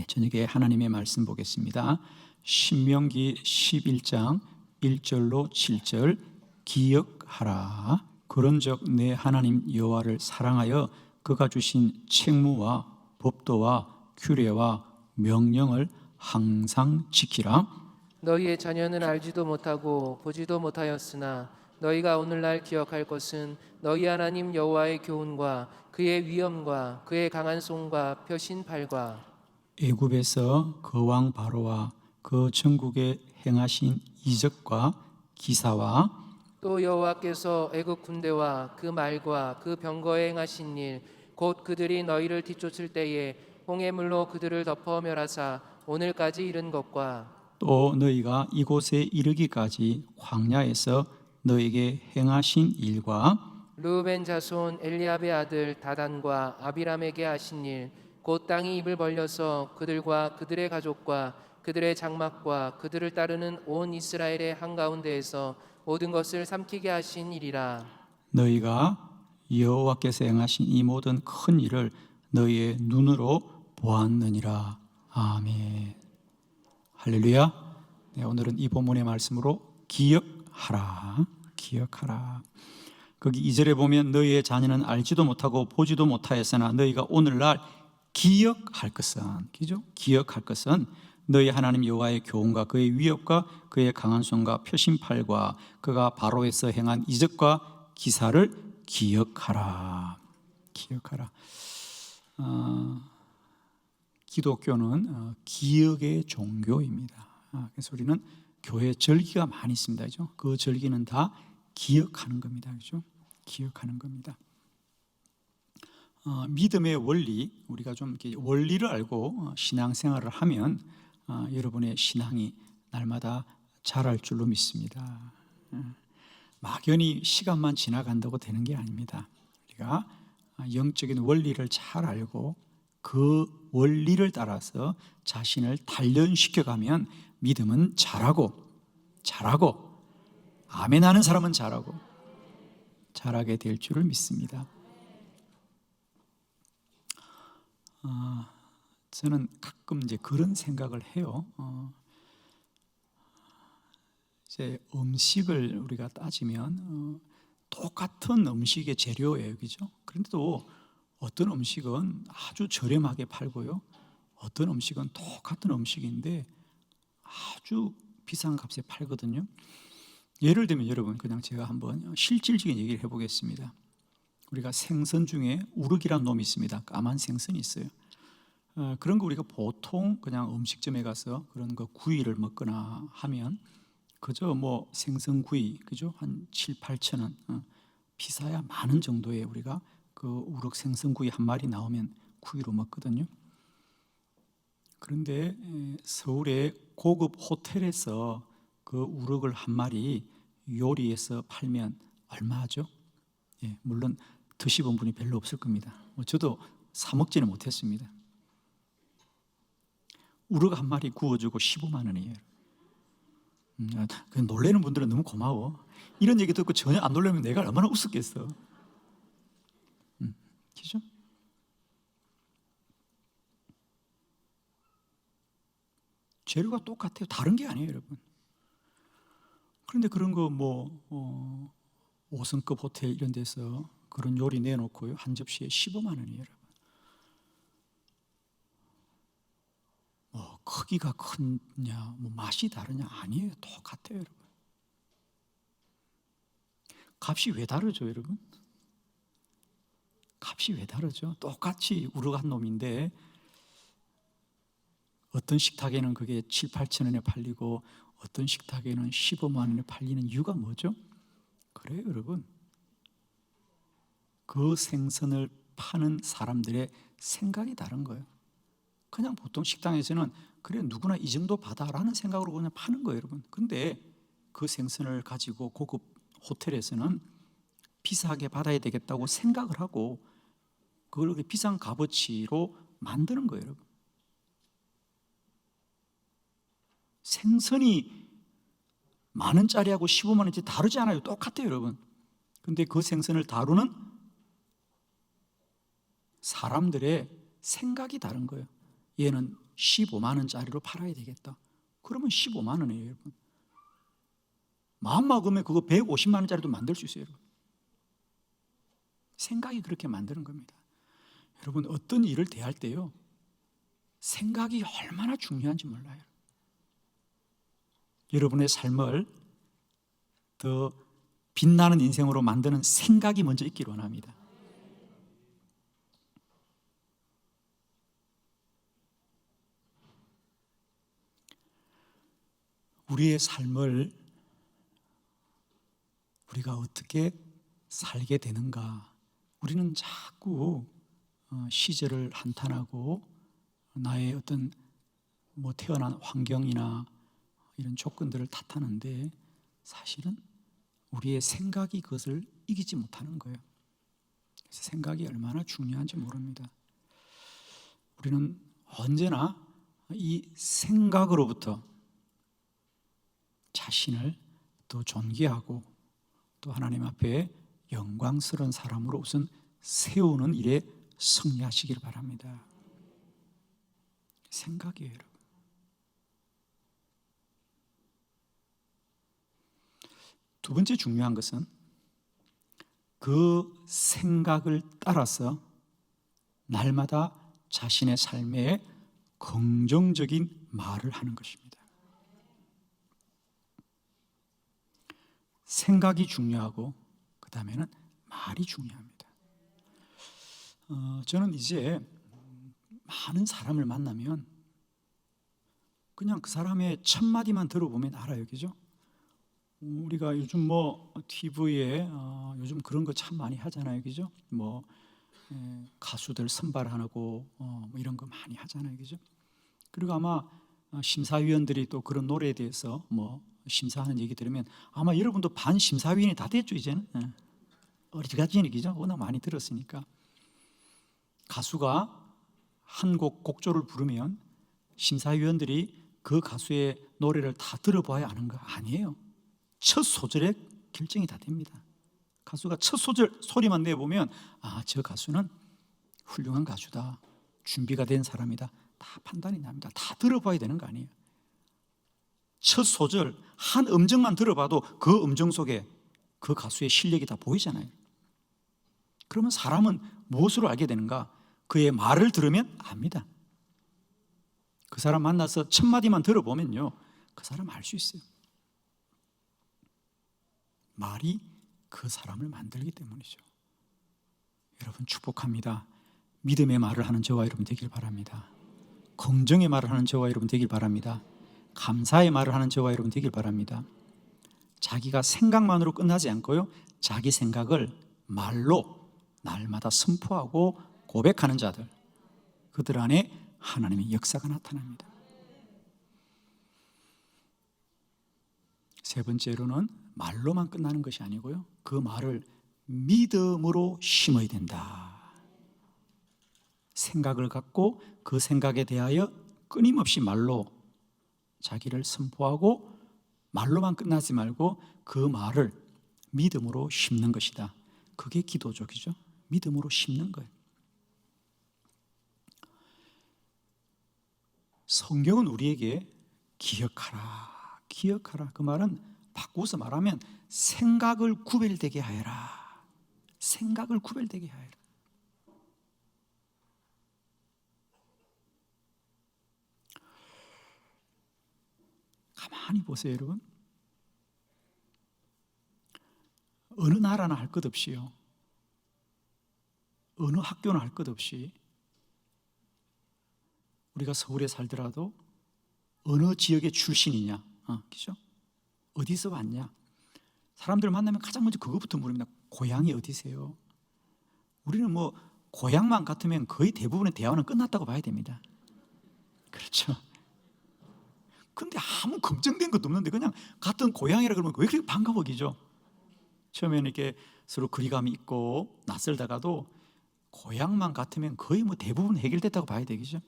저녁에 하나님의 말씀 보겠습니다. 신명기 11장 1절로 7절. 기억하라. 그런즉 내 하나님 여호와를 사랑하여 그가 주신 책무와 법도와 규례와 명령을 항상 지키라. 너희의 자녀는 알지도 못하고 보지도 못하였으나 너희가 오늘날 기억할 것은 너희 하나님 여호와의 교훈과 그의 위엄과 그의 강한 손과 펴신 팔과 애굽에서 그 왕 바로와 그 전국에 행하신 이적과 기사와 또 여호와께서 애굽 군대와 그 말과 그 병거에 행하신 일 곧 그들이 너희를 뒤쫓을 때에 홍해물로 그들을 덮어 멸하사 오늘까지 이른 것과 또 너희가 이곳에 이르기까지 광야에서 너에게 행하신 일과 르우벤 자손 엘리압의 아들 다단과 아비람에게 하신 일 곧 땅이 입을 벌려서 그들과 그들의 가족과 그들의 장막과 그들을 따르는 온 이스라엘의 한가운데에서 모든 것을 삼키게 하신 일이라. 너희가 여호와께서 행하신 이 모든 큰 일을 너희의 눈으로 보았느니라. 아멘. 할렐루야. 오늘은 이 본문의 말씀으로 기억하라. 기억하라. 거기 2절에 보면 너희의 자녀는 알지도 못하고 보지도 못하였으나 너희가 오늘날 기억할 것은, 그죠? 기억할 것은 너희 하나님 여호와의 교훈과 그의 위협과 그의 강한 손과 펴신 팔과 그가 바로에서 행한 이적과 기사를 기억하라. 기억하라. 기독교는 기억의 종교입니다. 그래서 우리는 교회 절기가 많이 있습니다. 그죠? 그 절기는 다 기억하는 겁니다. 그죠? 기억하는 겁니다. 믿음의 원리, 우리가 좀 이렇게 원리를 알고 신앙생활을 하면 여러분의 신앙이 날마다 자랄 줄로 믿습니다. 막연히 시간만 지나간다고 되는 게 아닙니다. 우리가 영적인 원리를 잘 알고 그 원리를 따라서 자신을 단련시켜가면 믿음은 잘하고 아멘 하는 사람은 잘하게 될 줄을 믿습니다. 저는 가끔 이제 그런 생각을 해요. 이제 음식을 우리가 따지면 똑같은 음식의 재료예요, 그죠? 그런데도 어떤 음식은 아주 저렴하게 팔고요, 어떤 음식은 똑같은 음식인데 아주 비싼 값에 팔거든요. 예를 들면 여러분, 그냥 제가 한번 실질적인 얘기를 해보겠습니다. 우리가 생선 중에 우럭이라는 놈이 있습니다. 까만 생선이 있어요. 그런 거 우리가 보통 그냥 음식점에 가서 그런 거 구이를 먹거나 하면 그저 뭐 생선구이, 그죠? 한 7, 8천 원, 비싸야 10,000원 정도에 우리가 그 우럭 생선구이 한 마리 나오면 구이로 먹거든요. 그런데 서울의 고급 호텔에서 그 우럭을 한 마리 요리해서 팔면 얼마 하죠? 물론 드셔본 분이 별로 없을 겁니다. 저도 사 먹지는 못했습니다. 우럭 한 마리 구워주고 15만 원이에요. 놀라는 분들은 너무 고마워. 이런 얘기 듣고 전혀 안 놀라면 내가 얼마나 웃었겠어. 그죠? 재료가 똑같아요. 다른 게 아니에요, 여러분. 그런데 그런 거 5성급 호텔 이런 데서 그런 요리 내놓고요, 한 접시에 15만 원이에요, 여러분. 크기가 크냐, 맛이 다르냐? 아니에요. 똑같아요, 여러분. 값이 왜 다르죠, 여러분? 값이 왜 다르죠? 똑같이 우럭 한 놈인데 어떤 식탁에는 그게 7, 8천 원에 팔리고 어떤 식탁에는 15만 원에 팔리는 이유가 뭐죠? 그래요, 여러분. 그 생선을 파는 사람들의 생각이 다른 거예요. 그냥 보통 식당에서는 그래 누구나 이 정도 받아라는 생각으로 그냥 파는 거예요, 여러분. 근데 그 생선을 가지고 고급 호텔에서는 비싸게 받아야 되겠다고 생각을 하고 그걸 비싼 값어치로 만드는 거예요, 여러분. 생선이 10,000원짜리하고 15만 원짜리 다르지 않아요. 똑같아요, 여러분. 근데 그 생선을 다루는 사람들의 생각이 다른 거예요. 얘는 15만 원짜리로 팔아야 되겠다. 그러면 15만 원이에요, 여러분. 마음 먹으면 그거 150만 원짜리도 만들 수 있어요, 여러분. 생각이 그렇게 만드는 겁니다. 여러분, 어떤 일을 대할 때요, 생각이 얼마나 중요한지 몰라요. 여러분의 삶을 더 빛나는 인생으로 만드는 생각이 먼저 있기를 원합니다. 우리의 삶을 우리가 어떻게 살게 되는가? 우리는 자꾸 시절을 한탄하고 나의 어떤 태어난 환경이나 이런 조건들을 탓하는데, 사실은 우리의 생각이 그것을 이기지 못하는 거예요. 그래서 생각이 얼마나 중요한지 모릅니다. 우리는 언제나 이 생각으로부터 자신을 더 존귀하고 또 하나님 앞에 영광스러운 사람으로 우선 세우는 일에 승리하시기를 바랍니다. 생각이에요, 여러분. 두 번째 중요한 것은 그 생각을 따라서 날마다 자신의 삶에 긍정적인 말을 하는 것입니다. 생각이 중요하고 그 다음에는 말이 중요합니다. 저는 이제 많은 사람을 만나면 그냥 그 사람의 첫 마디만 들어보면 알아요, 그죠? 우리가 요즘 TV에 요즘 그런 거 참 많이 하잖아요, 그죠? 가수들 선발하고 이런 거 많이 하잖아요, 그죠? 그리고 아마 심사위원들이 또 그런 노래에 대해서 심사하는 얘기 들으면 아마 여러분도 반 심사위원이 다 됐죠, 이제는. 어리가지는 얘기죠. 워낙 많이 들었으니까. 가수가 한 곡 곡조를 부르면 심사위원들이 그 가수의 노래를 다 들어봐야 아는 거 아니에요. 첫 소절에 결정이 다 됩니다. 가수가 첫 소절 소리만 내보면 저 가수는 훌륭한 가수다, 준비가 된 사람이다, 다 판단이 납니다. 다 들어봐야 되는 거 아니에요. 첫 소절 한 음정만 들어봐도 그 음정 속에 그 가수의 실력이 다 보이잖아요. 그러면 사람은 무엇으로 알게 되는가? 그의 말을 들으면 압니다. 그 사람 만나서 첫 마디만 들어보면요, 그 사람 알 수 있어요. 말이 그 사람을 만들기 때문이죠. 여러분, 축복합니다. 믿음의 말을 하는 저와 여러분 되길 바랍니다. 긍정의 말을 하는 저와 여러분 되길 바랍니다. 감사의 말을 하는 저와 여러분 되길 바랍니다. 자기가 생각만으로 끝나지 않고요, 자기 생각을 말로 날마다 선포하고 고백하는 자들, 그들 안에 하나님의 역사가 나타납니다. 세 번째로는 말로만 끝나는 것이 아니고요, 그 말을 믿음으로 심어야 된다. 생각을 갖고 그 생각에 대하여 끊임없이 말로 자기를 선포하고 말로만 끝나지 말고 그 말을 믿음으로 심는 것이다. 그게 기도죠, 그죠? 믿음으로 심는 거예요. 성경은 우리에게 기억하라, 기억하라. 그 말은 바꾸어서 말하면 생각을 구별되게 하여라. 생각을 구별되게 하여라. 가만히 보세요, 여러분. 어느 나라나 할 것 없이요, 어느 학교나 할 것 없이 우리가 서울에 살더라도 어느 지역의 출신이냐, 그죠? 어디서 왔냐? 사람들 만나면 가장 먼저 그거부터 물습니다. 고향이 어디세요? 우리는 고향만 같으면 거의 대부분의 대화는 끝났다고 봐야 됩니다. 그렇죠? 근데 아무 걱정된 것도 없는데 그냥 같은 고향이라 그러면 왜 그렇게 반가워기죠? 처음에는 이렇게 서로 거리감이 있고 낯설다가도 고향만 같으면 거의 대부분 해결됐다고 봐야 되겠죠?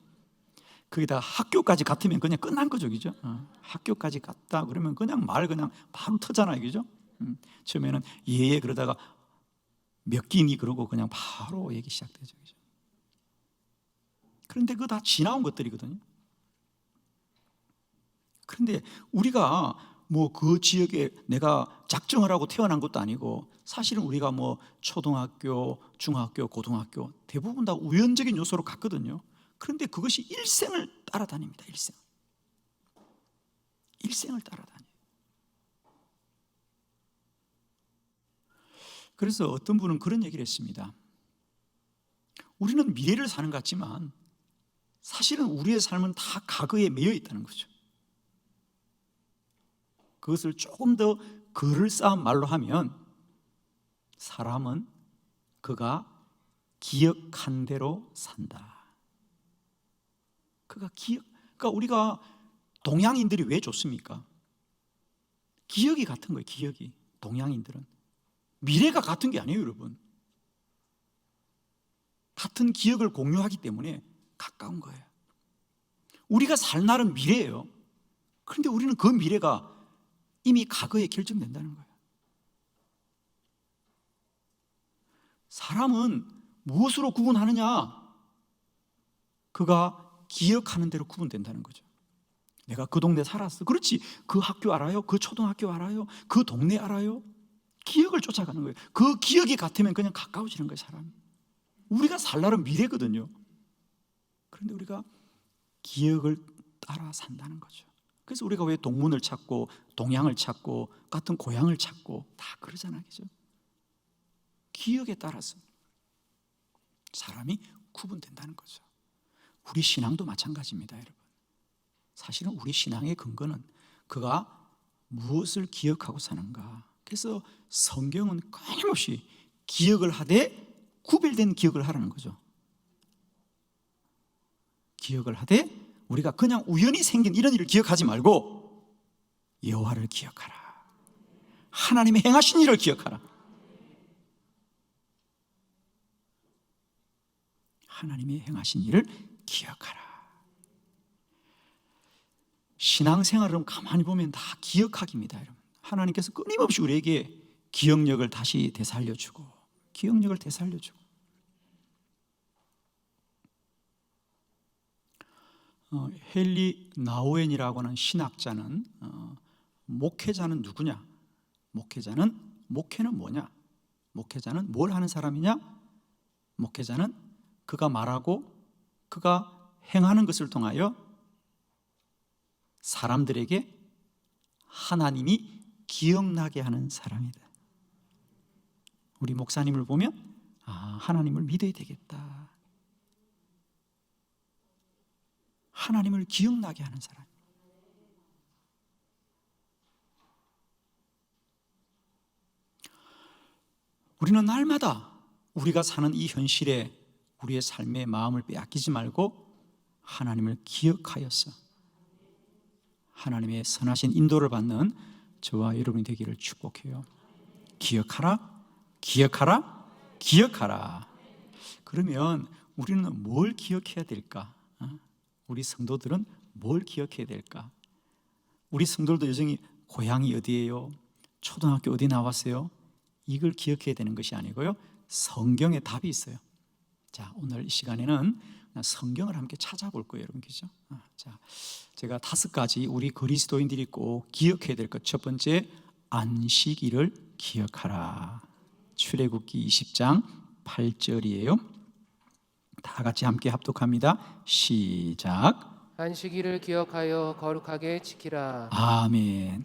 거기다 학교까지 같으면 그냥 끝난 거죠, 그죠? 학교까지 갔다 그러면 그냥 바로 터잖아요, 그죠? 처음에는 예 그러다가 몇 끼니 그러고 그냥 바로 얘기 시작되죠, 그죠? 그런데 그거 다 지나온 것들이거든요. 그런데 우리가 뭐 그 지역에 내가 작정을 하고 태어난 것도 아니고, 사실은 우리가 뭐 초등학교, 중학교, 고등학교 대부분 다 우연적인 요소로 갔거든요. 그런데 그것이 일생을 따라다닙니다. 일생을 따라다녀요. 그래서 어떤 분은 그런 얘기를 했습니다. 우리는 미래를 사는 것 같지만 사실은 우리의 삶은 다 과거에 매여 있다는 거죠. 그것을 조금 더 그럴싸한 말로 하면, 사람은 그가 기억한 대로 산다. 그러니까 우리가 동양인들이 왜 좋습니까? 기억이 같은 거예요. 기억이. 동양인들은 미래가 같은 게 아니에요, 여러분. 같은 기억을 공유하기 때문에 가까운 거예요. 우리가 살 날은 미래예요. 그런데 우리는 그 미래가 이미 과거에 결정된다는 거예요. 사람은 무엇으로 구분하느냐? 그가 기억하는 대로 구분된다는 거죠. 내가 그 동네 살았어. 그렇지. 그 학교 알아요? 그 초등학교 알아요? 그 동네 알아요? 기억을 쫓아가는 거예요. 그 기억이 같으면 그냥 가까워지는 거예요, 사람이. 우리가 살 날은 미래거든요. 그런데 우리가 기억을 따라 산다는 거죠. 그래서 우리가 왜 동문을 찾고 동양을 찾고 같은 고향을 찾고 다 그러잖아요, 그죠? 기억에 따라서 사람이 구분된다는 거죠. 우리 신앙도 마찬가지입니다, 여러분. 사실은 우리 신앙의 근거는 그가 무엇을 기억하고 사는가. 그래서 성경은 끊임없이 기억을 하되 구별된 기억을 하라는 거죠. 기억을 하되 우리가 그냥 우연히 생긴 이런 일을 기억하지 말고 여호와를 기억하라. 하나님의 행하신 일을 기억하라. 하나님의 행하신 일을 기억하라. 신앙생활은 가만히 보면 다 기억하기입니다, 여러분. 하나님께서 끊임없이 우리에게 기억력을 다시 되살려주고, 기억력을 되살려주고. 헨리 나우엔이라고 하는 신학자는 목회자는 누구냐? 목회는 뭐냐? 목회자는 뭘 하는 사람이냐? 목회자는 그가 말하고 그가 행하는 것을 통하여 사람들에게 하나님이 기억나게 하는 사람이다. 우리 목사님을 보면 하나님을 믿어야 되겠다. 하나님을 기억나게 하는 사람. 우리는 날마다 우리가 사는 이 현실에 우리의 삶의 마음을 빼앗기지 말고 하나님을 기억하여서 하나님의 선하신 인도를 받는 저와 여러분이 되기를 축복해요. 기억하라, 기억하라, 기억하라. 그러면 우리는 뭘 기억해야 될까? 우리 성도들은 뭘 기억해야 될까? 우리 성도들도 여전히 고향이 어디예요? 초등학교 어디 나왔어요? 이걸 기억해야 되는 것이 아니고요, 성경에 답이 있어요. 자, 오늘 이 시간에는 성경을 함께 찾아볼 거예요, 여러분, 그죠? 자, 제가 5가지 우리 그리스도인들이 꼭 기억해야 될 것. 첫 번째, 안식일을 기억하라. 출애굽기 20장 8절이에요. 다 같이 함께 합독합니다. 시작. 안식일을 기억하여 거룩하게 지키라. 아멘.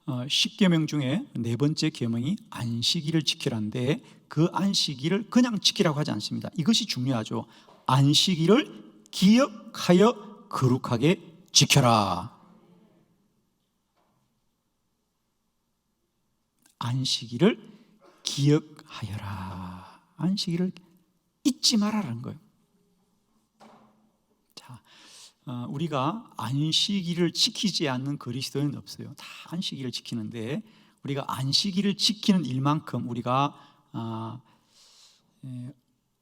10계명 중에 4번째 계명이 안식일을 지키라인데, 그 안식일을 그냥 지키라고 하지 않습니다. 이것이 중요하죠. 안식일을 기억하여 거룩하게 지켜라. 안식일을 기억하여라. 안식일을 잊지 말아라는 거예요. 자, 우리가 안식일을 지키지 않는 그리스도인은 없어요. 다 안식일을 지키는데, 우리가 안식일을 지키는 일만큼 우리가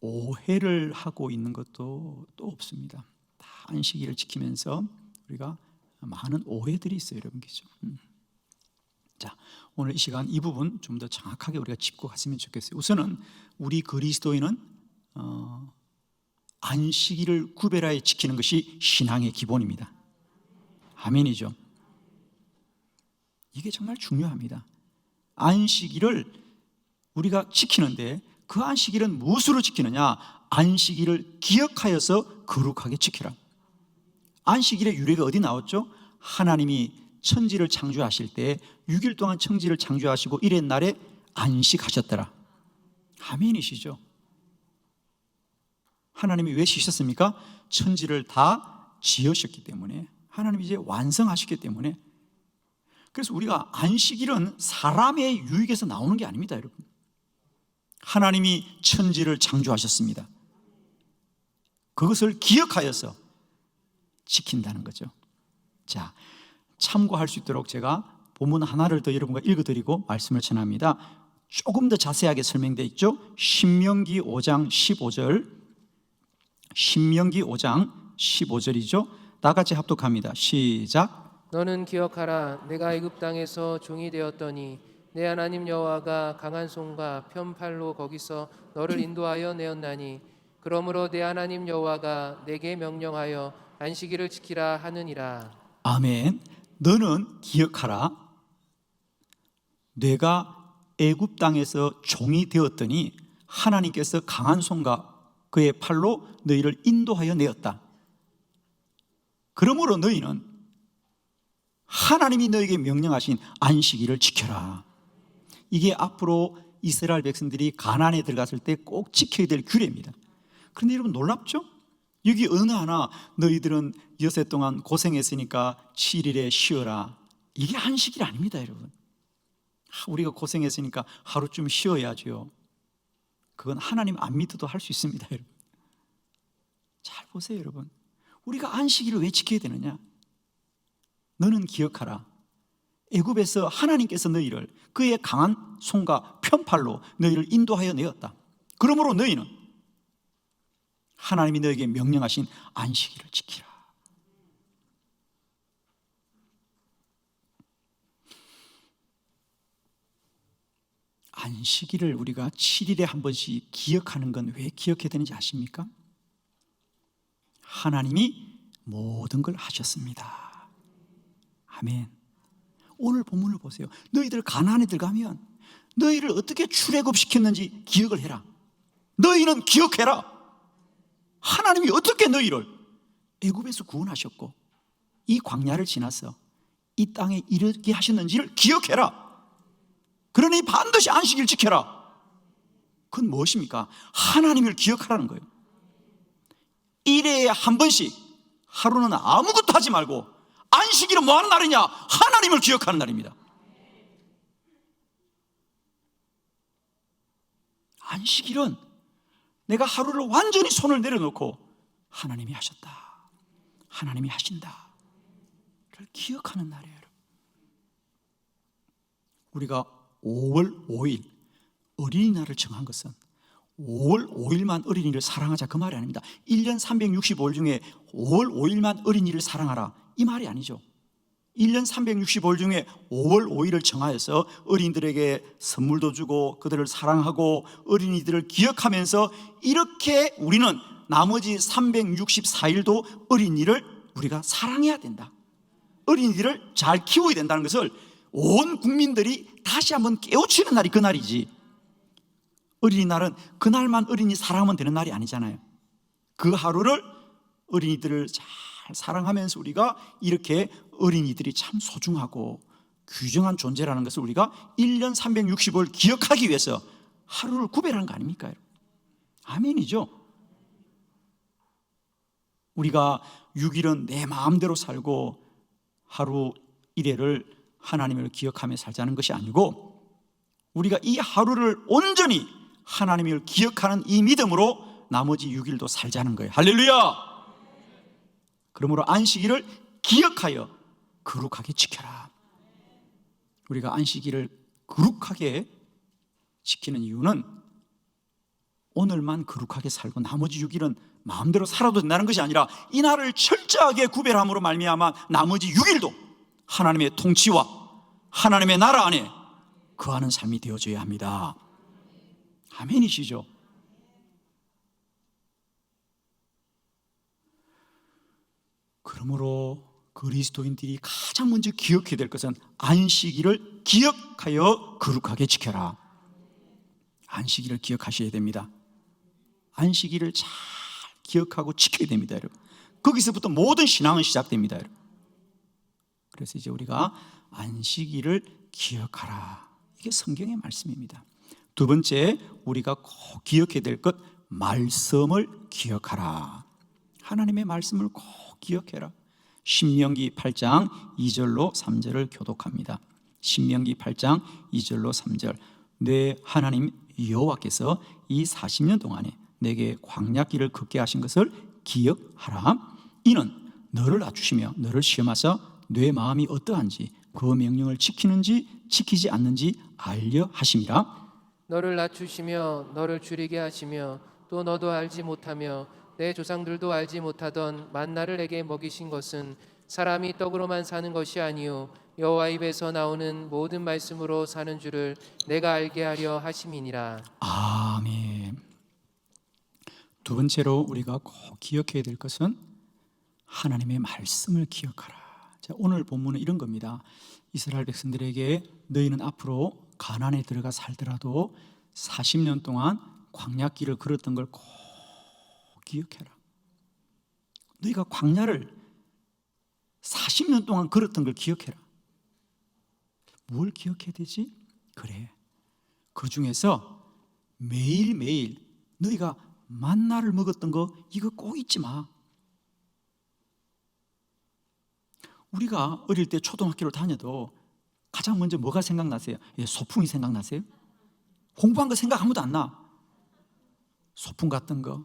오해를 하고 있는 것도 또 없습니다. 다 안식일을 지키면서 우리가 많은 오해들이 있어요, 여러분, 그죠? 자, 오늘 이 시간 이 부분 좀 더 정확하게 우리가 짚고 갔으면 좋겠어요. 우선은 우리 그리스도인은 안식일을 구별하여 지키는 것이 신앙의 기본입니다. 아멘이죠. 이게 정말 중요합니다. 안식일을 우리가 지키는데 그 안식일은 무엇으로 지키느냐? 안식일을 기억하여서 거룩하게 지키라. 안식일의 유래가 어디 나왔죠? 하나님이 천지를 창조하실 때 6일 동안 천지를 창조하시고 이른 날에 안식하셨더라. 아멘이시죠? 하나님이 왜 쉬셨습니까? 천지를 다 지으셨기 때문에, 하나님이 이제 완성하셨기 때문에. 그래서 우리가 안식일은 사람의 유익에서 나오는 게 아닙니다, 여러분. 하나님이 천지를 창조하셨습니다. 그것을 기억하여서 지킨다는 거죠. 자, 참고할 수 있도록 제가 본문 하나를 더 여러분과 읽어드리고 말씀을 전합니다. 조금 더 자세하게 설명되어 있죠. 신명기 5장 15절, 신명기 5장 15절이죠. 다 같이 합독합니다. 시작. 너는 기억하라. 내가 애굽 땅에서 종이 되었더니 내 하나님 여호와가 강한 손과 편팔로 거기서 너를 인도하여 내었나니 그러므로 내 하나님 여호와가 내게 명령하여 안식일을 지키라 하느니라. 아멘. 너는 기억하라. 내가 애굽 땅에서 종이 되었더니 하나님께서 강한 손과 그의 팔로 너희를 인도하여 내었다. 그러므로 너희는 하나님이 너에게 명령하신 안식일을 지켜라. 이게 앞으로 이스라엘 백성들이 가나안에 들어갔을 때 꼭 지켜야 될 규례입니다. 그런데 여러분 놀랍죠? 여기 어느 하나 너희들은 여세 동안 고생했으니까 7일에 쉬어라. 이게 안식일 아닙니다, 여러분. 우리가 고생했으니까 하루쯤 쉬어야죠. 그건 하나님 안 믿어도 할 수 있습니다, 여러분. 잘 보세요, 여러분. 우리가 안식일을 왜 지켜야 되느냐? 너는 기억하라. 애굽에서 하나님께서 너희를 그의 강한 손과 편팔로 너희를 인도하여 내었다. 그러므로 너희는 하나님이 너에게 명령하신 안식일을 지키라. 안식일을 우리가 7일에 한 번씩 기억하는 건 왜 기억해야 되는지 아십니까? 하나님이 모든 걸 하셨습니다. 아멘. 오늘 본문을 보세요. 너희들 가나안에 들어가면 너희를 어떻게 출애굽시켰는지 기억을 해라. 너희는 기억해라. 하나님이 어떻게 너희를 애굽에서 구원하셨고 이 광야를 지나서 이 땅에 이르게 하셨는지를 기억해라. 그러니 반드시 안식일 지켜라. 그건 무엇입니까? 하나님을 기억하라는 거예요. 일회에 한 번씩, 하루는 아무것도 하지 말고 안식일은 뭐 하는 날이냐? 하나님을 기억하는 날입니다. 안식일은 내가 하루를 완전히 손을 내려놓고 하나님이 하셨다, 하나님이 하신다 를 기억하는 날이에요. 우리가 5월 5일 어린이날을 정한 것은 5월 5일만 어린이를 사랑하자 그 말이 아닙니다. 1년 365일 중에 5월 5일만 어린이를 사랑하라 이 말이 아니죠. 1년 365일 중에 5월 5일을 정하여서 어린이들에게 선물도 주고 그들을 사랑하고 어린이들을 기억하면서 이렇게 우리는 나머지 364일도 어린이를 우리가 사랑해야 된다. 어린이들을 잘 키워야 된다는 것을 온 국민들이 다시 한번 깨우치는 날이 그날이지. 어린이날은 그날만 어린이 사랑하면 되는 날이 아니잖아요. 그 하루를 어린이들을 잘 사랑하면서 우리가 이렇게 어린이들이 참 소중하고 귀중한 존재라는 것을 우리가 1년 365일 기억하기 위해서 하루를 구별한 거 아닙니까? 아멘이죠. 우리가 6일은 내 마음대로 살고 하루 1회를 하나님을 기억하며 살자는 것이 아니고 우리가 이 하루를 온전히 하나님을 기억하는 이 믿음으로 나머지 6일도 살자는 거예요. 할렐루야. 그러므로 안식일을 기억하여 거룩하게 지켜라. 우리가 안식일을 거룩하게 지키는 이유는 오늘만 거룩하게 살고 나머지 6일은 마음대로 살아도 된다는 것이 아니라 이 날을 철저하게 구별함으로 말미암아 나머지 6일도 하나님의 통치와 하나님의 나라 안에 거하는 삶이 되어져야 합니다. 아멘이시죠? 그러므로 그리스도인들이 가장 먼저 기억해야 될 것은 안식일을 기억하여 거룩하게 지켜라. 안식일을 기억하셔야 됩니다. 안식일을 잘 기억하고 지켜야 됩니다, 여러분. 거기서부터 모든 신앙은 시작됩니다, 여러분. 그래서 이제 우리가 안식일을 기억하라. 이게 성경의 말씀입니다. 두 번째, 우리가 꼭 기억해야 될 것, 말씀을 기억하라. 하나님의 말씀을 꼭 기억해라. 신명기 8장 2절로 3절을 교독합니다. 신명기 8장 2절로 3절. 내 하나님 여호와께서 이 40년 동안에 내게 광야길을 걷게 하신 것을 기억하라. 이는 너를 낮추시며 너를 시험하사 내 마음이 어떠한지 그 명령을 지키는지 지키지 않는지 알려 하심이라. 너를 낮추시며 너를 줄이게 하시며 또 너도 알지 못하며 내 조상들도 알지 못하던 만나를 내게 먹이신 것은 사람이 떡으로만 사는 것이 아니요 여호와 입에서 나오는 모든 말씀으로 사는 줄을 내가 알게 하려 하심이니라. 아멘. 두 번째로 우리가 꼭 기억해야 될 것은 하나님의 말씀을 기억하라. 자, 오늘 본문은 이런 겁니다. 이스라엘 백성들에게 너희는 앞으로 가나안에 들어가 살더라도 40년 동안 광야길을 걸었던 걸 꼭 기억해라. 너희가 광야를 40년 동안 걸었던 걸 기억해라. 뭘 기억해야 되지? 그래, 그 중에서 매일매일 너희가 만나를 먹었던 거 이거 꼭 잊지 마. 우리가 어릴 때 초등학교를 다녀도 가장 먼저 뭐가 생각나세요? 소풍이 생각나세요? 공부한 거 생각 아무도 안 나. 소풍 같은 거.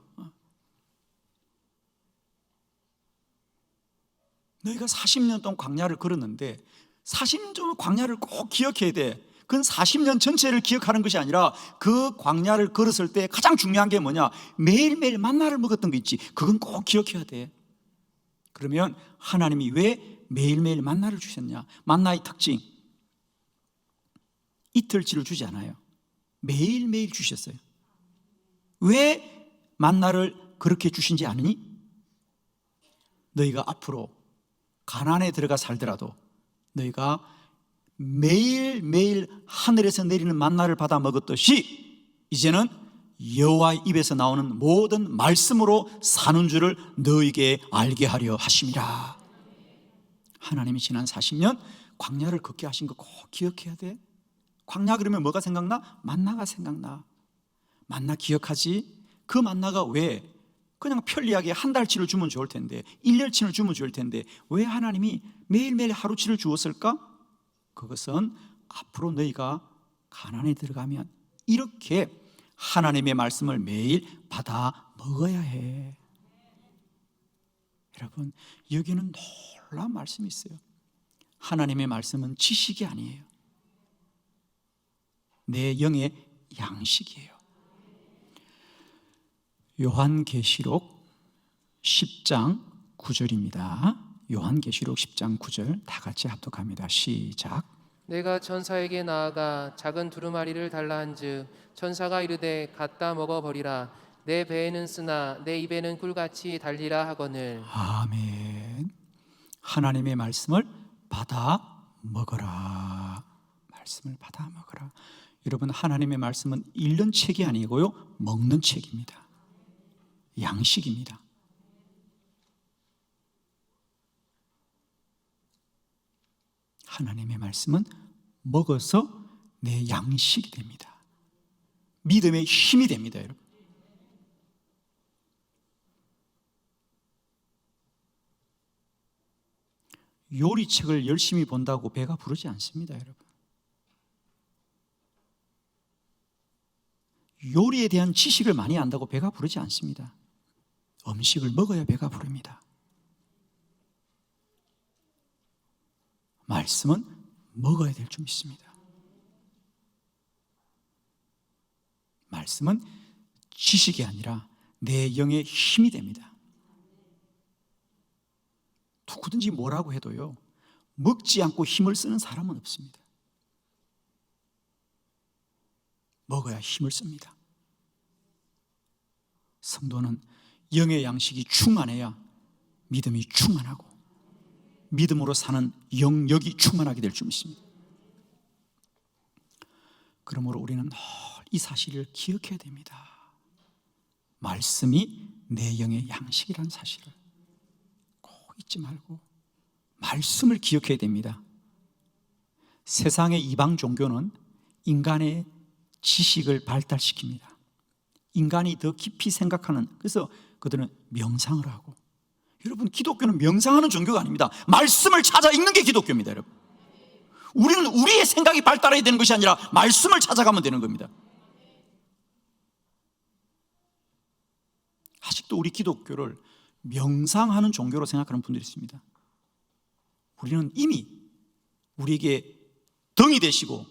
너희가 40년 동안 광야를 걸었는데 40년 동안 광야를 꼭 기억해야 돼. 그건 40년 전체를 기억하는 것이 아니라 그 광야를 걸었을 때 가장 중요한 게 뭐냐? 매일매일 만나를 먹었던 거 있지. 그건 꼭 기억해야 돼. 그러면 하나님이 왜 매일매일 만나를 주셨냐? 만나의 특징, 이틀치를 주지 않아요. 매일매일 주셨어요. 왜 만나를 그렇게 주신지 아느니? 너희가 앞으로 가나안에 들어가 살더라도 너희가 매일매일 하늘에서 내리는 만나를 받아 먹었듯이 이제는 여호와의 입에서 나오는 모든 말씀으로 사는 줄을 너희에게 알게 하려 하심이라. 하나님이 지난 40년 광야를 걷게 하신 거 꼭 기억해야 돼. 광야 그러면 뭐가 생각나? 만나가 생각나. 만나 기억하지? 그 만나가 왜 그냥 편리하게 한 달치를 주면 좋을 텐데 1년치를 주면 좋을 텐데 왜 하나님이 매일매일 하루치를 주었을까? 그것은 앞으로 너희가 가나안에 들어가면 이렇게 하나님의 말씀을 매일 받아 먹어야 해. 여러분, 여기는 놀라운 말씀이 있어요. 하나님의 말씀은 지식이 아니에요. 내 영의 양식이에요. 요한계시록 10장 9절입니다. 요한계시록 10장 9절 다 같이 합독합니다. 시작. 내가 천사에게 나아가 작은 두루마리를 달라 한즉 천사가 이르되 갖다 먹어버리라. 내 배에는 쓰나 내 입에는 꿀같이 달리라 하거늘. 아멘. 하나님의 말씀을 받아 먹어라. 말씀을 받아 먹어라. 여러분, 하나님의 말씀은 읽는 책이 아니고요, 먹는 책입니다. 양식입니다. 하나님의 말씀은 먹어서 내 양식이 됩니다. 믿음의 힘이 됩니다, 여러분. 요리책을 열심히 본다고 배가 부르지 않습니다, 여러분. 요리에 대한 지식을 많이 안다고 배가 부르지 않습니다. 음식을 먹어야 배가 부릅니다. 말씀은 먹어야 될 줄 믿습니다. 말씀은 지식이 아니라 내 영의 힘이 됩니다. 누구든지 뭐라고 해도요, 먹지 않고 힘을 쓰는 사람은 없습니다. 먹어야 힘을 씁니다. 성도는 영의 양식이 충만해야 믿음이 충만하고 믿음으로 사는 영역이 충만하게 될 줄 믿습니다. 그러므로 우리는 늘 이 사실을 기억해야 됩니다. 말씀이 내 영의 양식이라는 사실을 꼭 잊지 말고 말씀을 기억해야 됩니다. 세상의 이방 종교는 인간의 지식을 발달시킵니다. 인간이 더 깊이 생각하는, 그래서 그들은 명상을 하고, 여러분 기독교는 명상하는 종교가 아닙니다. 말씀을 찾아 읽는 게 기독교입니다. 여러분, 우리는 우리의 생각이 발달해야 되는 것이 아니라 말씀을 찾아가면 되는 겁니다. 아직도 우리 기독교를 명상하는 종교로 생각하는 분들이 있습니다. 우리는 이미 우리에게 덩이 되시고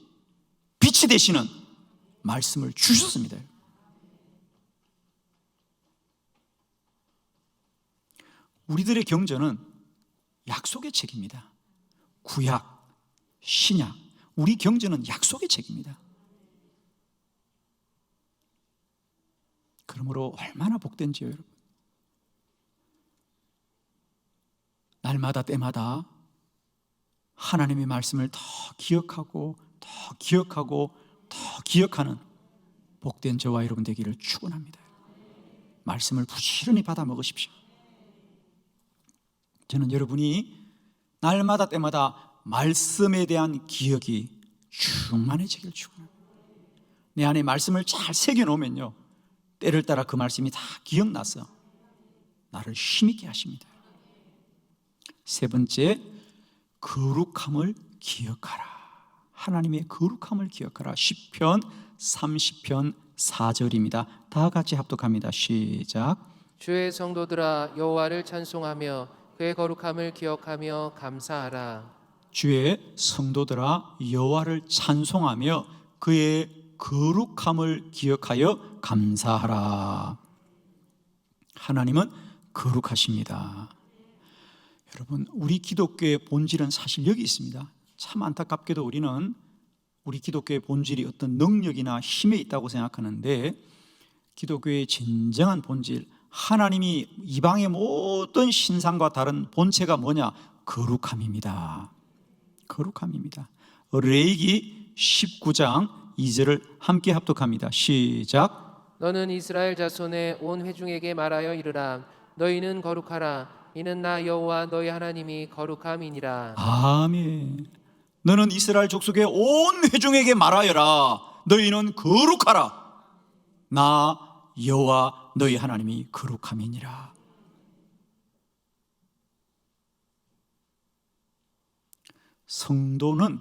빛이 되시는 말씀을 주셨습니다. 우리들의 경전은 약속의 책입니다. 구약, 신약, 우리 경전은 약속의 책입니다. 그러므로 얼마나 복된지요, 여러분. 날마다 때마다 하나님의 말씀을 더 기억하고 더 기억하고 더 기억하는 복된 저와 여러분 되기를 축원합니다. 말씀을 부지런히 받아 먹으십시오. 저는 여러분이 날마다 때마다 말씀에 대한 기억이 충만해지길 축원합니다. 내 안에 말씀을 잘 새겨놓으면요, 때를 따라 그 말씀이 다 기억나서 나를 힘있게 하십니다. 세 번째, 거룩함을 기억하라. 하나님의 거룩함을 기억하라. 시편 30편 4절입니다. 다 같이 합독합니다. 시작. 주의 성도들아 여호와를 찬송하며 그의 거룩함을 기억하며 감사하라. 주의 성도들아 여호와를 찬송하며 그의 거룩함을 기억하여 감사하라. 하나님은 거룩하십니다. 여러분, 우리 기독교의 본질은 사실 여기 있습니다. 참 안타깝게도 우리는 우리 기독교의 본질이 어떤 능력이나 힘에 있다고 생각하는데, 기독교의 진정한 본질, 하나님이 이방의 모든 신상과 다른 본체가 뭐냐? 거룩함입니다. 거룩함입니다. 레위기 19장 2절을 함께 합독합니다. 시작. 너는 이스라엘 자손의 온 회중에게 말하여 이르라. 너희는 거룩하라. 이는 나 여호와 너희 하나님이 거룩함이니라. 아멘. 너는 이스라엘 족속의 온 회중에게 말하여라. 너희는 거룩하라. 나 여호와 너희 하나님이 거룩함이니라. 성도는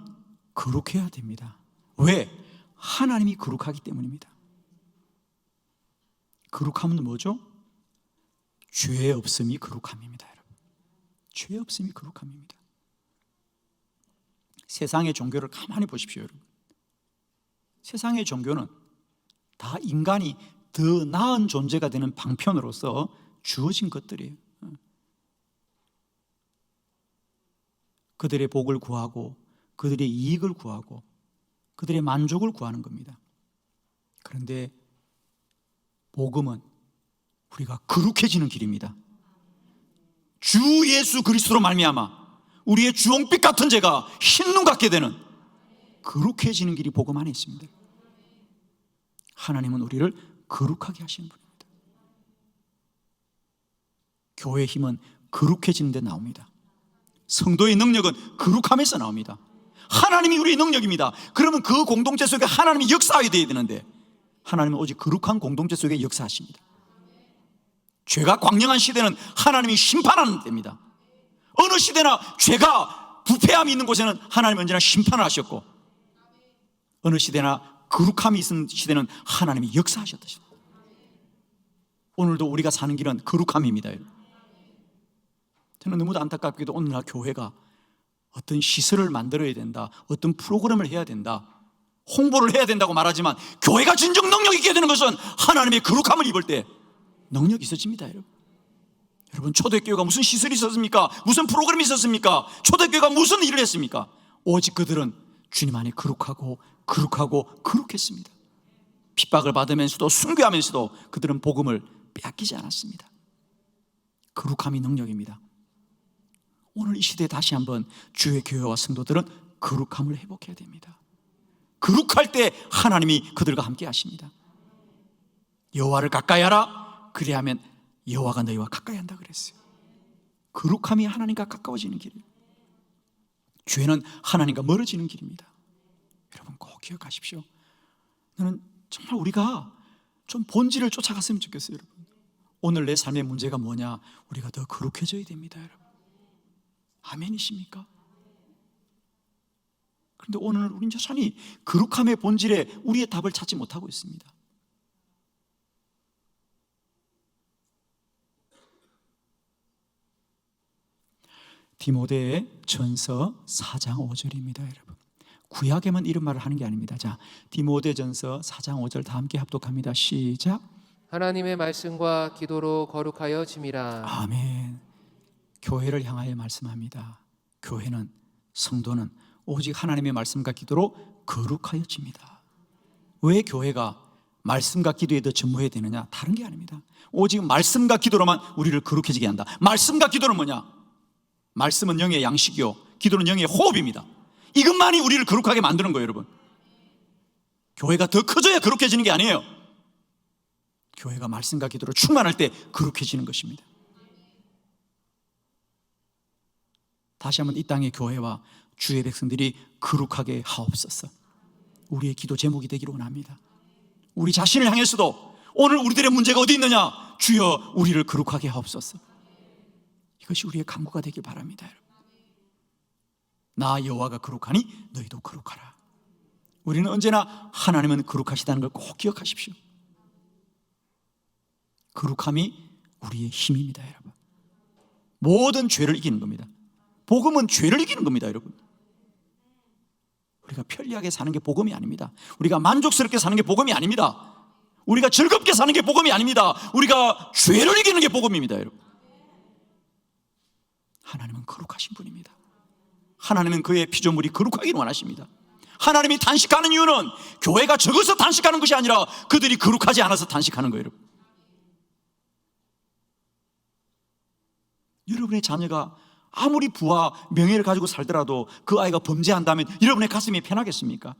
거룩해야 됩니다. 왜? 하나님이 거룩하기 때문입니다. 거룩함은 뭐죠? 죄 없음이 거룩함입니다, 여러분. 죄 없음이 거룩함입니다. 세상의 종교를 가만히 보십시오, 여러분. 세상의 종교는 다 인간이 더 나은 존재가 되는 방편으로서 주어진 것들이에요. 그들의 복을 구하고 그들의 이익을 구하고 그들의 만족을 구하는 겁니다. 그런데 복음은 우리가 거룩해지는 길입니다. 주 예수 그리스도로 말미암아 우리의 주홍빛 같은 죄가 흰눈 같게 되는 거룩해지는 길이 복음 안에 있습니다. 하나님은 우리를 거룩하게 하시는 분입니다. 교회의 힘은 거룩해지는 데 나옵니다. 성도의 능력은 거룩함에서 나옵니다. 하나님이 우리의 능력입니다. 그러면 그 공동체 속에 하나님이 역사하게 되어야 되는데, 하나님은 오직 거룩한 공동체 속에 역사하십니다. 죄가 광명한 시대는 하나님이 심판하는 때입니다. 어느 시대나 죄가 부패함이 있는 곳에는 하나님은 언제나 심판을 하셨고, 어느 시대나 거룩함이 있는 시대는 하나님이 역사하셨다. 오늘도 우리가 사는 길은 거룩함입니다. 저는 너무도 안타깝게도 오늘날 교회가 어떤 시설을 만들어야 된다, 어떤 프로그램을 해야 된다, 홍보를 해야 된다고 말하지만, 교회가 진정 능력 있게 되는 것은 하나님의 거룩함을 입을 때 능력이 있어집니다. 여러분, 초대교회가 무슨 시설이 있었습니까? 무슨 프로그램이 있었습니까? 초대교회가 무슨 일을 했습니까? 오직 그들은 주님 안에 거룩하고 거룩했습니다. 핍박을 받으면서도 순교하면서도 그들은 복음을 빼앗기지 않았습니다. 거룩함이 능력입니다. 오늘 이 시대에 다시 한번 주의 교회와 성도들은 거룩함을 회복해야 됩니다. 거룩할 때 하나님이 그들과 함께 하십니다. 여호와를 가까이 하라. 그리하면 여호와가 너희와 가까이 한다 그랬어요. 거룩함이 하나님과 가까워지는 길이에요. 죄는 하나님과 멀어지는 길입니다. 여러분 꼭 기억하십시오. 저는 정말 우리가 좀 본질을 쫓아갔으면 좋겠어요. 여러분, 오늘 내 삶의 문제가 뭐냐? 우리가 더 거룩해져야 됩니다. 여러분, 아멘이십니까? 그런데 오늘 우리는 여전히 거룩함의 본질에 우리의 답을 찾지 못하고 있습니다. 디모데 전서 4장 5절입니다. 여러분, 구약에만 이런 말을 하는 게 아닙니다. 자, 디모데 전서 4장 5절 다 함께 합독합니다. 시작. 하나님의 말씀과 기도로 거룩하여 짐이라. 아멘. 교회를 향하여 말씀합니다. 교회는, 성도는 오직 하나님의 말씀과 기도로 거룩하여집니다. 왜 교회가 말씀과 기도에 더 전무해야 되느냐? 다른 게 아닙니다. 오직 말씀과 기도로만 우리를 거룩해지게 한다. 말씀과 기도는 뭐냐? 말씀은 영의 양식이요, 기도는 영의 호흡입니다. 이것만이 우리를 거룩하게 만드는 거예요. 여러분, 교회가 더 커져야 거룩해지는 게 아니에요. 교회가 말씀과 기도로 충만할 때 거룩해지는 것입니다. 다시 한번 이 땅의 교회와 주의 백성들이 거룩하게 하옵소서. 우리의 기도 제목이 되기를 원합니다. 우리 자신을 향해서도 오늘 우리들의 문제가 어디 있느냐? 주여 우리를 거룩하게 하옵소서. 이것이 우리의 간구가 되길 바랍니다. 여러분, 나 여호와가 거룩하니 너희도 거룩하라. 우리는 언제나 하나님은 거룩하시다는 걸 꼭 기억하십시오. 거룩함이 우리의 힘입니다. 여러분, 모든 죄를 이기는 겁니다. 복음은 죄를 이기는 겁니다. 여러분, 우리가 편리하게 사는 게 복음이 아닙니다. 우리가 만족스럽게 사는 게 복음이 아닙니다. 우리가 즐겁게 사는 게 복음이 아닙니다. 우리가 죄를 이기는 게 복음입니다. 여러분, 하나님은 거룩하신 분입니다. 하나님은 그의 피조물이 거룩하기를 원하십니다. 하나님이 단식하는 이유는 교회가 적어서 단식하는 것이 아니라 그들이 거룩하지 않아서 단식하는 거예요. 여러분, 여러분의 자녀가 아무리 부와 명예를 가지고 살더라도 그 아이가 범죄한다면 여러분의 가슴이 편하겠습니까?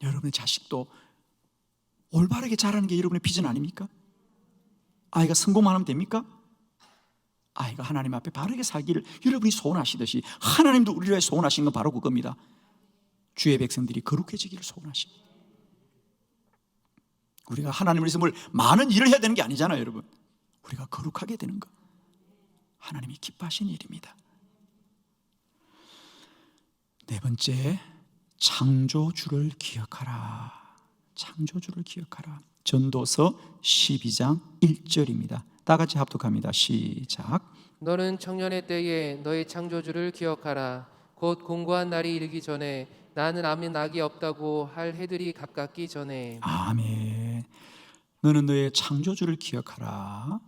여러분의 자식도 올바르게 자라는 게 여러분의 비전 아닙니까? 아이가 성공만 하면 됩니까? 아이가 하나님 앞에 바르게 살기를 여러분이 소원하시듯이 하나님도 우리를 위해 소원하신 건 바로 그겁니다. 주의 백성들이 거룩해지기를 소원하십니다. 우리가 하나님을 위해서 뭘 많은 일을 해야 되는 게 아니잖아요. 여러분, 우리가 거룩하게 되는 것, 하나님이 기뻐하시는 일입니다. 네 번째, 창조주를 기억하라. 창조주를 기억하라. 전도서 12장 1절입니다. 다 같이 합독합니다. 시작. 너는 청년의 때에 너의 창조주를 기억하라. 곧 공고한 날이 이르기 전에 나는 아무 낙이 없다고 할 해들이 가깝기 전에. 아멘. 너는 너의 창조주를 기억하라.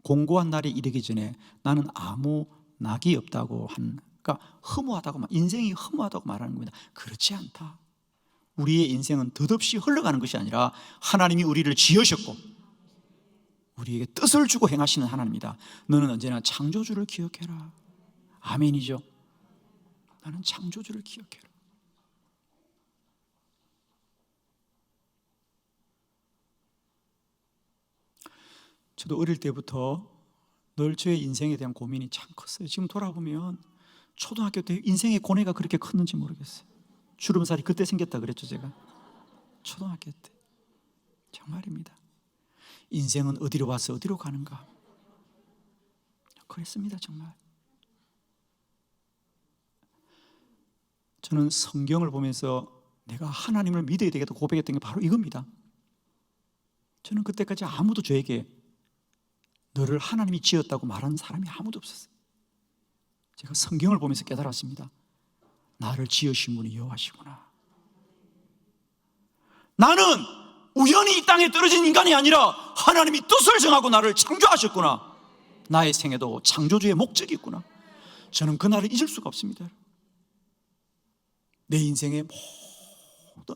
공고한 날이 이르기 전에 나는 아무 낙이 없다고 한, 그러니까 허무하다고, 인생이 허무하다고 말하는 겁니다. 그렇지 않다. 우리의 인생은 덧없이 흘러가는 것이 아니라 하나님이 우리를 지으셨고 우리에게 뜻을 주고 행하시는 하나님이다. 너는 언제나 창조주를 기억해라. 아멘이죠. 나는 창조주를 기억해라. 저도 어릴 때부터 늘 저의 인생에 대한 고민이 참 컸어요. 지금 돌아보면 초등학교 때 인생의 고뇌가 그렇게 컸는지 모르겠어요. 주름살이 그때 생겼다 그랬죠. 제가 초등학교 때. 정말입니다. 인생은 어디로 와서 어디로 가는가, 그랬습니다. 정말 저는 성경을 보면서 내가 하나님을 믿어야 되겠다 고백했던 게 바로 이겁니다. 저는 그때까지 아무도 저에게 너를 하나님이 지었다고 말하는 사람이 아무도 없었어요. 제가 성경을 보면서 깨달았습니다. 나를 지으신 분이 여호와시구나. 나는 우연히 이 땅에 떨어진 인간이 아니라 하나님이 뜻을 정하고 나를 창조하셨구나. 나의 생애도 창조주의 목적이 있구나. 저는 그날을 잊을 수가 없습니다. 내 인생의 모든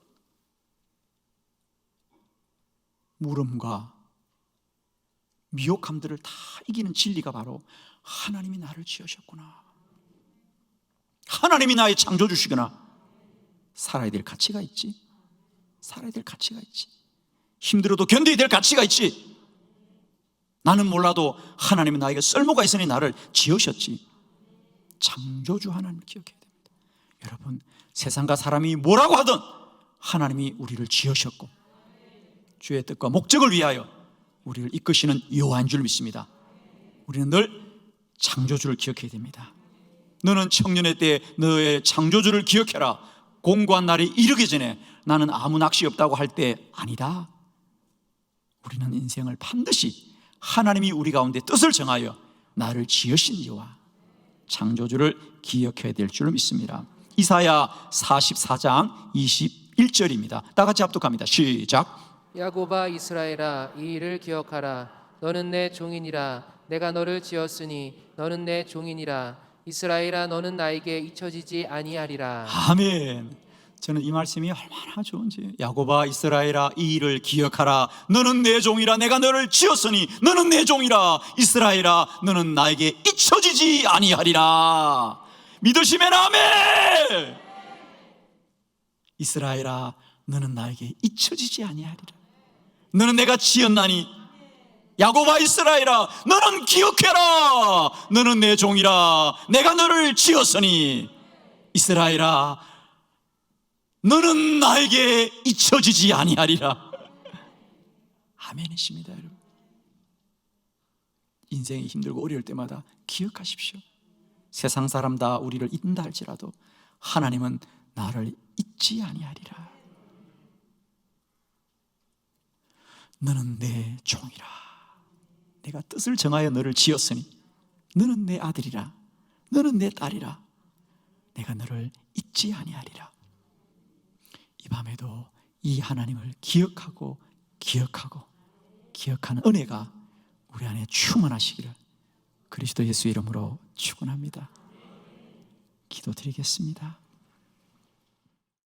물음과 미혹함들을 다 이기는 진리가 바로 하나님이 나를 지으셨구나, 하나님이 나의 창조주시구나. 살아야 될 가치가 있지. 살아야 될 가치가 있지. 힘들어도 견뎌야 될 가치가 있지. 나는 몰라도 하나님이 나에게 쓸모가 있으니 나를 지으셨지. 창조주 하나님을 기억해야 됩니다. 여러분, 세상과 사람이 뭐라고 하든 하나님이 우리를 지으셨고 주의 뜻과 목적을 위하여 우리를 이끄시는 여호와인 줄 믿습니다. 우리는 늘 창조주를 기억해야 됩니다. 너는 청년의 때에 너의 창조주를 기억해라. 공고한 날이 이르기 전에 나는 아무 낚시 없다고 할 때 아니다. 우리는 인생을 반드시 하나님이 우리 가운데 뜻을 정하여 나를 지으신 여호와 창조주를 기억해야 될 줄 믿습니다. 이사야 44장 21절입니다. 다 같이 합독합니다. 시작. 야곱아 이스라엘아, 이 일을 기억하라. 너는 내 종이니라. 내가 너를 지었으니 너는 내 종이니라. 이스라엘아, 너는 나에게 잊혀지지 아니하리라. 아멘. 저는 이 말씀이 얼마나 좋은지. 야곱아 이스라엘아, 이 일을 기억하라. 너는 내 종이라. 내가 너를 지었으니 너는 내 종이라. 이스라엘아, 너는 나에게 잊혀지지 아니하리라. 믿으시면 아멘. 이스라엘아, 너는 나에게 잊혀지지 아니하리라. 너는 내가 지었나니. 야곱아 이스라엘아, 너는 기억해라. 너는 내 종이라. 내가 너를 지었으니. 이스라엘아, 너는 나에게 잊혀지지 아니하리라. 아멘이십니다. 여러분, 인생이 힘들고 어려울 때마다 기억하십시오. 세상 사람 다 우리를 잊는다 할지라도 하나님은 나를 잊지 아니하리라. 너는 내 종이라. 내가 뜻을 정하여 너를 지었으니 너는 내 아들이라. 너는 내 딸이라. 내가 너를 잊지 아니하리라. 이 밤에도 이 하나님을 기억하고 기억하는 은혜가 우리 안에 충만하시기를 그리스도 예수 이름으로 축원합니다. 기도드리겠습니다.